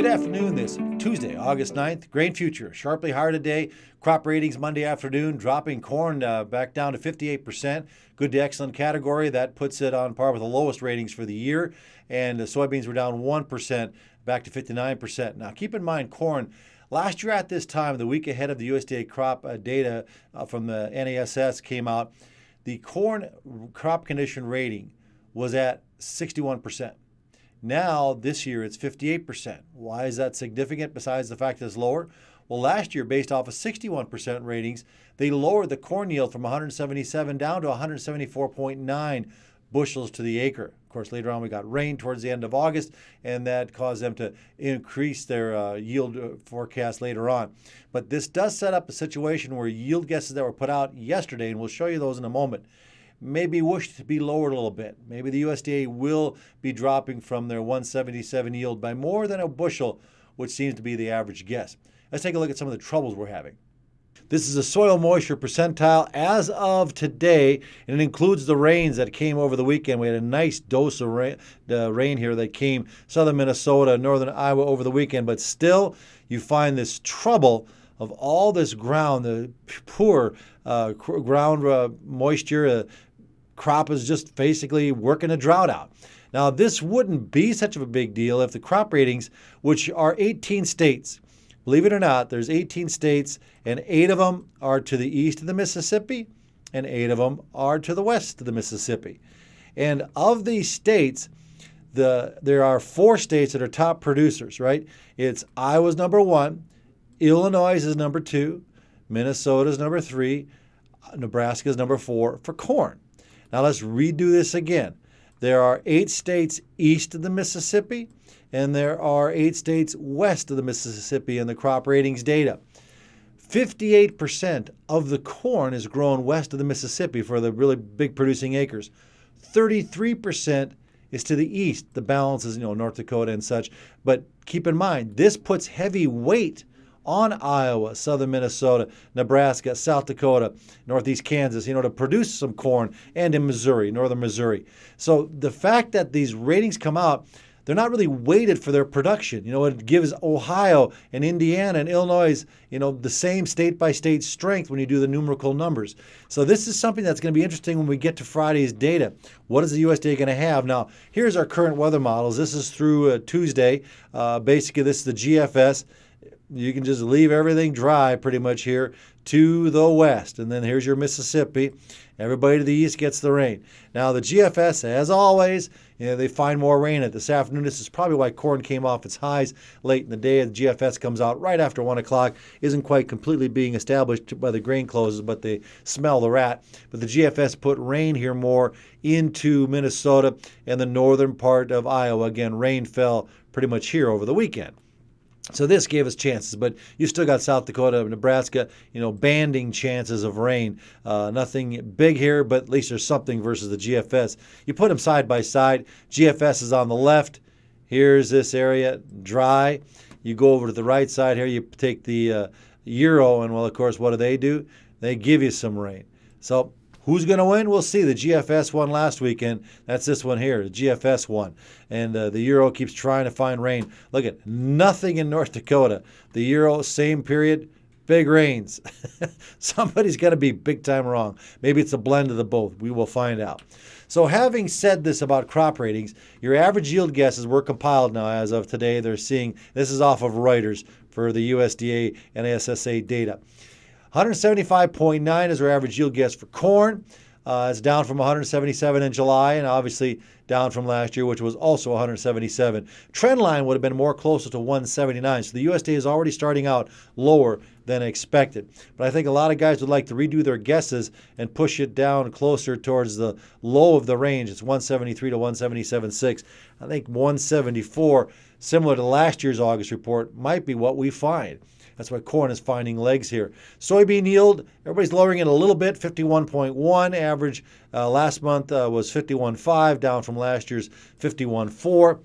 Good afternoon this Tuesday, August 9th. Grain future sharply higher today. Crop ratings Monday afternoon dropping corn back down to 58%. Good to excellent category. That puts it on par with the lowest ratings for the year. And the soybeans were down 1% back to 59%. Now keep in mind corn. Last year at this time, the week ahead of the USDA crop data from the NASS came out, the corn crop condition rating was at 61%. Now, this year, it's 58%. Why is that significant besides the fact that it's lower? Well, last year, based off of 61% ratings, they lowered the corn yield from 177 down to 174.9 bushels to the acre. Of course, later on, we got rain towards the end of August, and that caused them to increase their yield forecast later on. But this does set up a situation where yield guesses that were put out yesterday, and we'll show you those in a moment, maybe wished to be lowered a little bit. Maybe the USDA will be dropping from their 177 yield by more than a bushel, which seems to be the average guess. Let's take a look at some of the troubles we're having. This is a soil moisture percentile as of today, and it includes the rains that came over the weekend. We had a nice dose of rain here that came southern Minnesota, northern Iowa over the weekend, but still you find this trouble of all this ground, the poor ground moisture. Crop is just basically working a drought out. Now, this wouldn't be such of a big deal if the crop ratings, which are 18 states, believe it or not, there's 18 states, and 8 of them are to the east of the Mississippi, and 8 of them are to the west of the Mississippi. And of these states, there are 4 states that are top producers, right? It's Iowa's number 1, Illinois is number 2, Minnesota's number 3, Nebraska's number 4 for corn. Now let's redo this again. There are 8 states east of the Mississippi, and there are 8 states west of the Mississippi in the crop ratings data. 58% of the corn is grown west of the Mississippi for the really big producing acres. 33% is to the east. The balance is, North Dakota and such. But keep in mind, this puts heavy weight on Iowa, southern Minnesota, Nebraska, South Dakota, northeast Kansas, to produce some corn, and in Missouri, northern Missouri. So the fact that these ratings come out, they're not really weighted for their production. It gives Ohio and Indiana and Illinois, the same state-by-state strength when you do the numerical numbers. So this is something that's going to be interesting when we get to Friday's data. What is the USDA going to have? Now, here's our current weather models. This is through Tuesday. Basically, this is the GFS. You can just leave everything dry pretty much here to the west. And then here's your Mississippi. Everybody to the east gets the rain. Now, the GFS, as always, they find more rain at this afternoon. This is probably why corn came off its highs late in the day. The GFS comes out right after 1 o'clock. Isn't quite completely being established by the grain closes, but they smell the rat. But the GFS put rain here more into Minnesota and the northern part of Iowa. Again, rain fell pretty much here over the weekend. So this gave us chances, but you still got South Dakota, Nebraska, banding chances of rain. Nothing big here, but at least there's something versus the GFS. You put them side by side. GFS is on the left. Here's this area, dry. You go over to the right side here. You take the Euro, and, well, of course, what do? They give you some rain. So who's going to win? We'll see. The GFS won last weekend. That's this one here. The GFS won. And the Euro keeps trying to find rain. Look at nothing in North Dakota. The Euro, same period, big rains. Somebody's going to be big time wrong. Maybe it's a blend of the both. We will find out. So having said this about crop ratings, your average yield guesses were compiled now as of today. They're seeing, this is off of Reuters for the USDA and ASSA data. 175.9 is our average yield guess for corn. It's down from 177 in July, and obviously down from last year, which was also 177. Trend line would have been more closer to 179, so the USDA is already starting out lower than expected. But I think a lot of guys would like to redo their guesses and push it down closer towards the low of the range. It's 173 to 177.6. I think 174, similar to last year's August report, might be what we find. That's why corn is finding legs here. Soybean yield, everybody's lowering it a little bit, 51.1. Average last month was 51.5, down from last year's 51.4.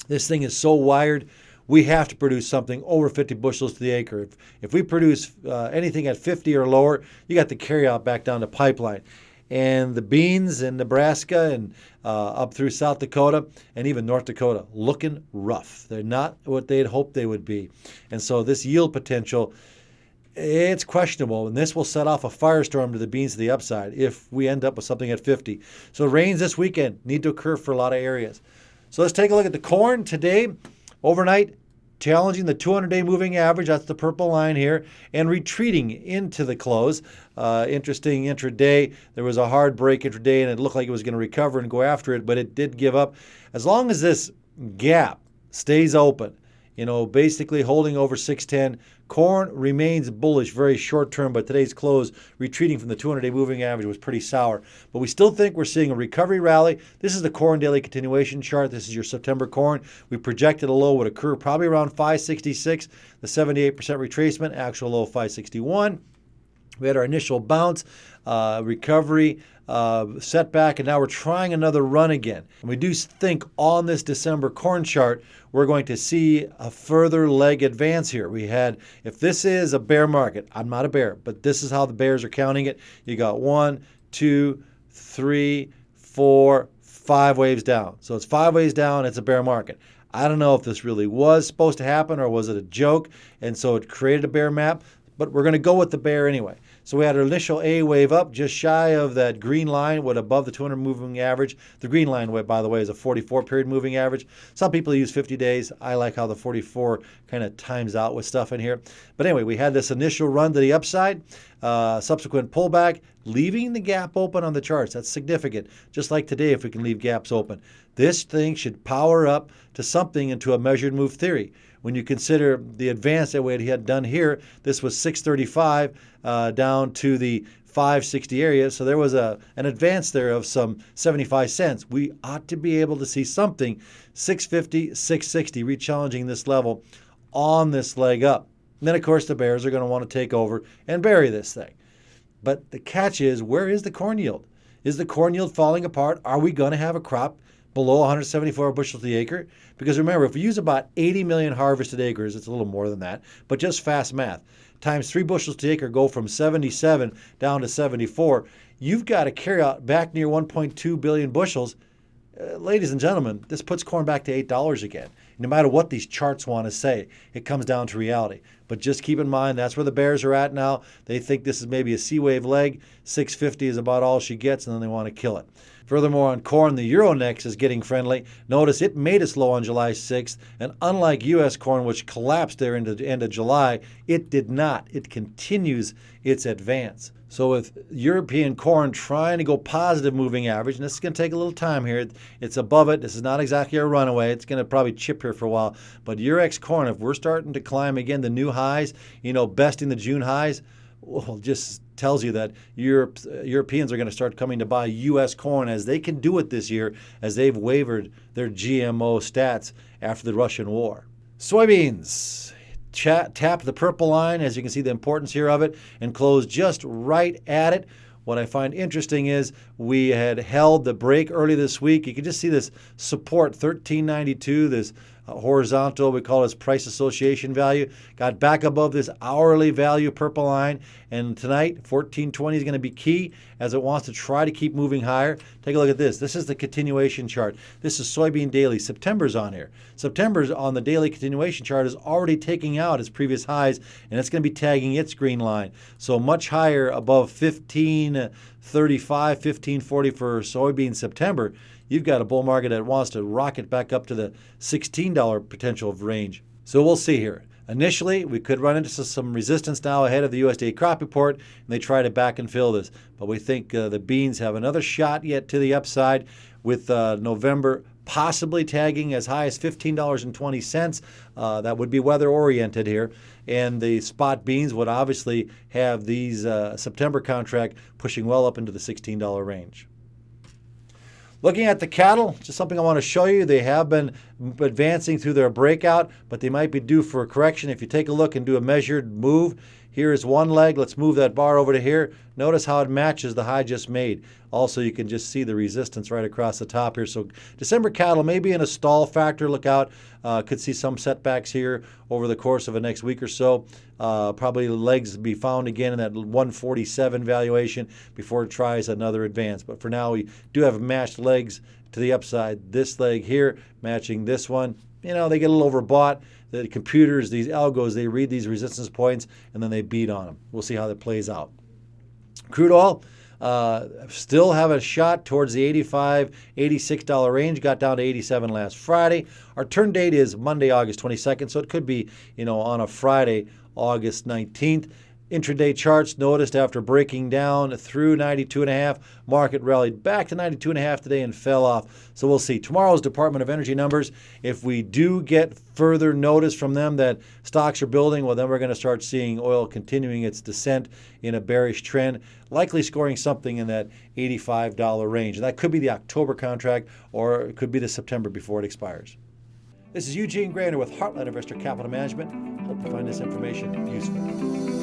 This thing is so wired, we have to produce something over 50 bushels to the acre. If we produce anything at 50 or lower, you got the carryout back down to pipeline. And the beans in Nebraska and up through South Dakota and even North Dakota looking rough. They're not what they'd hoped they would be. And so this yield potential, it's questionable, and this will set off a firestorm to the beans to the upside if we end up with something at 50. So rains this weekend need to occur for a lot of areas. So let's take a look at the corn today. Overnight, challenging the 200-day moving average. That's the purple line here, and retreating into the close. Interesting intraday. There was a hard break intraday, and it looked like it was going to recover and go after it, but it did give up. As long as this gap stays open, basically holding over 610, corn remains bullish, very short term, but today's close, retreating from the 200-day moving average, was pretty sour. But we still think we're seeing a recovery rally. This is the corn daily continuation chart. This is your September corn. We projected a low would occur probably around 566, the 78% retracement, actual low 561. We had our initial bounce, recovery, setback, and now we're trying another run again. And we do think on this December corn chart, we're going to see a further leg advance here. If this is a bear market, I'm not a bear, but this is how the bears are counting it. You got 1, 2, 3, 4, 5 waves down. So it's 5 waves down, it's a bear market. I don't know if this really was supposed to happen or was it a joke, and so it created a bear map, but we're going to go with the bear anyway. So we had our initial A wave up just shy of that green line, above the 200 moving average. The green line, by the way, is a 44-period moving average. Some people use 50 days. I like how the 44 kind of times out with stuff in here. But anyway, we had this initial run to the upside, subsequent pullback, leaving the gap open on the charts. That's significant, just like today if we can leave gaps open. This thing should power up to something into a measured move theory. When you consider the advance that we had done here, this was 635 down to the 560 area. So there was an advance there of some 75 cents. We ought to be able to see something 650, 660, re-challenging this level on this leg up. And then, of course, the bears are going to want to take over and bury this thing. But the catch is, where is the corn yield? Is the corn yield falling apart? Are we going to have a crop below 174 bushels to the acre? Because remember, if we use about 80 million harvested acres, it's a little more than that, but just fast math, times 3 bushels to the acre go from 77 down to 74, you've got to carry out back near 1.2 billion bushels. Ladies and gentlemen, this puts corn back to $8 again. No matter what these charts want to say, it comes down to reality. But just keep in mind, that's where the bears are at now. They think this is maybe a C-wave leg. 650 is about all she gets, and then they want to kill it. Furthermore, on corn, the Euronext is getting friendly. Notice it made its low on July 6th, and unlike U.S. corn, which collapsed there into the end of July, it did not. It continues its advance. So with European corn trying to go positive moving average, and this is going to take a little time here. It's above it. This is not exactly a runaway. It's going to probably chip here for a while. But Eurex corn, if we're starting to climb again the new highs, besting the June highs, well, just tells you that Europeans are going to start coming to buy U.S. corn as they can do it this year, as they've wavered their GMO stats after the Russian war. Soybeans. Tap the purple line, as you can see the importance here of it, and close just right at it. What I find interesting is we had held the break early this week. You can just see this support, 1392, this horizontal, we call this price association value, got back above this hourly value purple line, and tonight 1420 is going to be key as it wants to try to keep moving higher. Take a look at this. This is the continuation chart. This is soybean daily. September's on here. September's on the daily continuation chart is already taking out its previous highs, and it's going to be tagging its green line. So much higher above 1535, 1540 for soybean September. You've got a bull market that wants to rocket back up to the $16 potential range. So we'll see here. Initially, we could run into some resistance now ahead of the USDA crop report, and they try to back and fill this. But we think the beans have another shot yet to the upside, with November possibly tagging as high as $15.20. That would be weather-oriented here. And the spot beans would obviously have these September contract pushing well up into the $16 range. Looking at the cattle, just something I want to show you. They have been advancing through their breakout, but they might be due for a correction. If you take a look and do a measured move, Here is one leg. Let's move that bar over to here. Notice how it matches the high just made. Also, you can just see the resistance right across the top here. So December cattle may be in a stall factor. Look out. Could see some setbacks here over the course of the next week or so. Probably legs be found again in that 147 valuation before it tries another advance. But for now, we do have matched legs to the upside. This leg here matching this one. You know, they get a little overbought. The computers, these algos, they read these resistance points and then they beat on them. We'll see how that plays out. Crude oil, still have a shot towards the $85, $86 range. Got down to $87 last Friday. Our turn date is Monday, August 22nd, so it could be, on a Friday, August 19th. Intraday charts noticed after breaking down through 92.5, market rallied back to 92.5 today and fell off. So we'll see. Tomorrow's Department of Energy numbers. If we do get further notice from them that stocks are building, well, then we're going to start seeing oil continuing its descent in a bearish trend, likely scoring something in that $85 range. And that could be the October contract, or it could be the September before it expires. This is Eugene Graner with Heartland Investor Capital Management. Hope you find this information useful.